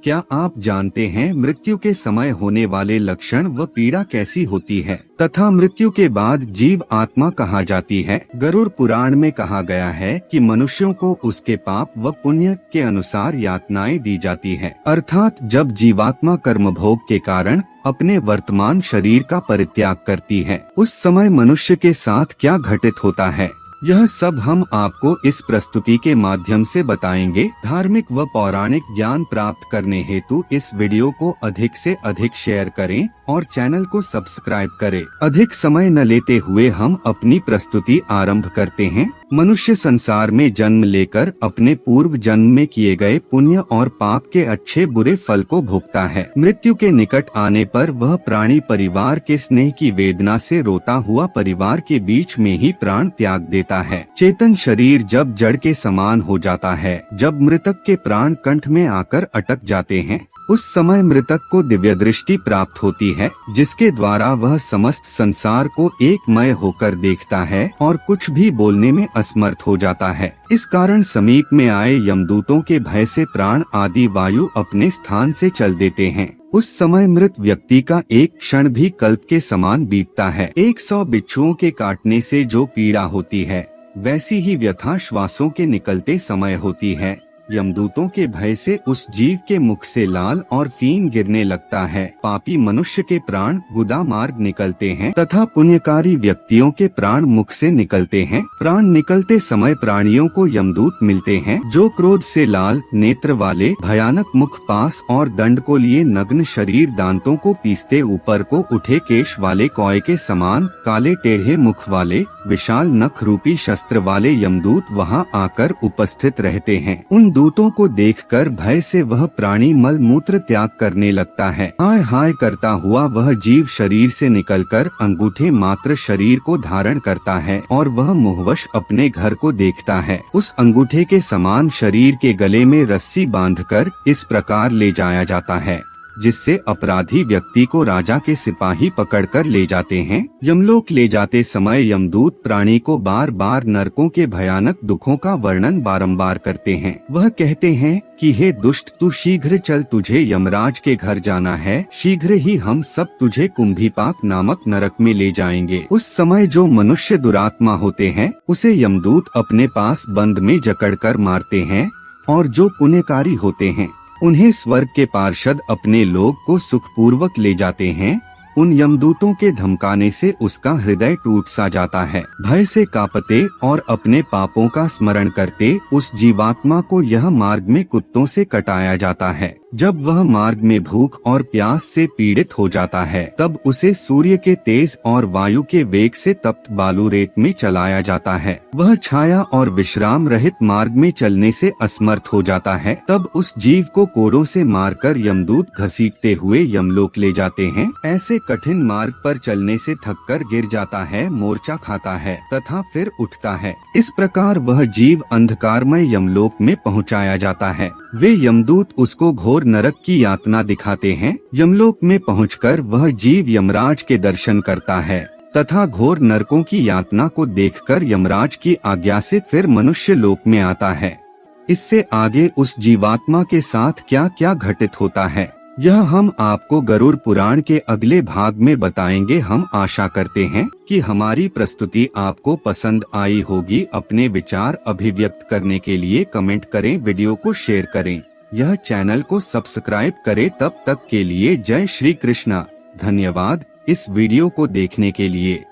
क्या आप जानते हैं मृत्यु के समय होने वाले लक्षण व पीड़ा कैसी होती है तथा मृत्यु के बाद जीव आत्मा कहाँ जाती है? गरुड़ पुराण में कहा गया है कि मनुष्यों को उसके पाप व पुण्य के अनुसार यातनाएं दी जाती है, अर्थात जब जीवात्मा कर्मभोग के कारण अपने वर्तमान शरीर का परित्याग करती है, उस समय मनुष्य के साथ क्या घटित होता है, यह सब हम आपको इस प्रस्तुति के माध्यम से बताएंगे। धार्मिक व पौराणिक ज्ञान प्राप्त करने हेतु इस वीडियो को अधिक से अधिक शेयर करें और चैनल को सब्सक्राइब करें। अधिक समय न लेते हुए हम अपनी प्रस्तुति आरंभ करते हैं। मनुष्य संसार में जन्म लेकर अपने पूर्व जन्म में किए गए पुण्य और पाप के अच्छे बुरे फल को भोगता है। मृत्यु के निकट आने पर वह प्राणी परिवार के स्नेह की वेदना से रोता हुआ परिवार के बीच में ही प्राण त्याग देता है। चेतन शरीर जब जड़ के समान हो जाता है, जब मृतक के प्राण कंठ में आकर अटक जाते हैं, उस समय मृतक को दिव्य दृष्टि प्राप्त होती है, जिसके द्वारा वह समस्त संसार को एकमय होकर देखता है और कुछ भी बोलने में असमर्थ हो जाता है। इस कारण समीप में आए यमदूतों के भय से प्राण आदि वायु अपने स्थान से चल देते हैं। उस समय मृत व्यक्ति का एक क्षण भी कल्प के समान बीतता है। 100 बिच्छुओं के काटने से जो पीड़ा होती है, वैसी ही व्यथा श्वासों के निकलते समय होती है। यमदूतों के भय से उस जीव के मुख से लाल और फीन गिरने लगता है। पापी मनुष्य के प्राण गुदा मार्ग निकलते हैं तथा पुण्यकारी व्यक्तियों के प्राण मुख से निकलते हैं। प्राण निकलते समय प्राणियों को यमदूत मिलते हैं, जो क्रोध से लाल नेत्र वाले, भयानक मुख, पास और दंड को लिए नग्न शरीर, दांतों को पीसते ऊपर को उठे केश वाले, कौए के समान काले टेढ़े मुख वाले, विशाल नख रूपी शस्त्र वाले यमदूत वहाँ आकर उपस्थित रहते हैं। उन दूतों को देखकर भय से वह प्राणी मल मूत्र त्याग करने लगता है। हाय हाय करता हुआ वह जीव शरीर से निकलकर अंगूठे मात्र शरीर को धारण करता है और वह मुहवश अपने घर को देखता है। उस अंगूठे के समान शरीर के गले में रस्सी बांधकर इस प्रकार ले जाया जाता है, जिससे अपराधी व्यक्ति को राजा के सिपाही पकड़कर ले जाते हैं। यमलोक ले जाते समय यमदूत प्राणी को बार बार नरकों के भयानक दुखों का वर्णन बारंबार करते हैं। वह कहते हैं कि हे दुष्ट, तू शीघ्र चल, तुझे यमराज के घर जाना है। शीघ्र ही हम सब तुझे कुंभीपाक नामक नरक में ले जाएंगे। उस समय जो मनुष्य दुरात्मा होते हैं, उसे यमदूत अपने पास बंद में जकड़कर मारते हैं, और जो पुण्यकारी होते हैं उन्हें स्वर्ग के पार्षद अपने लोक को सुखपूर्वक ले जाते हैं। उन यमदूतों के धमकाने से उसका हृदय टूट सा जाता है। भय से कांपते और अपने पापों का स्मरण करते उस जीवात्मा को यह मार्ग में कुत्तों से कटाया जाता है। जब वह मार्ग में भूख और प्यास से पीड़ित हो जाता है, तब उसे सूर्य के तेज और वायु के वेग से तप्त बालू रेत में चलाया जाता है। वह छाया और विश्राम रहित मार्ग में चलने से असमर्थ हो जाता है। तब उस जीव को कोड़ों से मारकर यमदूत घसीटते हुए यमलोक ले जाते हैं। ऐसे कठिन मार्ग पर चलने से थककर गिर जाता है, मोर्चा खाता है तथा फिर उठता है। इस प्रकार वह जीव अंधकारमय यमलोक में पहुँचाया जाता है। वे यमदूत उसको घोर नरक की यातना दिखाते हैं। यमलोक में पहुंचकर वह जीव यमराज के दर्शन करता है तथा घोर नरकों की यातना को देखकर यमराज की आज्ञा से फिर मनुष्य लोक में आता है। इससे आगे उस जीवात्मा के साथ क्या क्या घटित होता है, यह हम आपको गरुड़ पुराण के अगले भाग में बताएंगे। हम आशा करते हैं कि हमारी प्रस्तुति आपको पसंद आई होगी। अपने विचार अभिव्यक्त करने के लिए कमेंट करें, वीडियो को शेयर करें, यह चैनल को सब्सक्राइब करें। तब तक के लिए जय श्री कृष्णा। धन्यवाद इस वीडियो को देखने के लिए।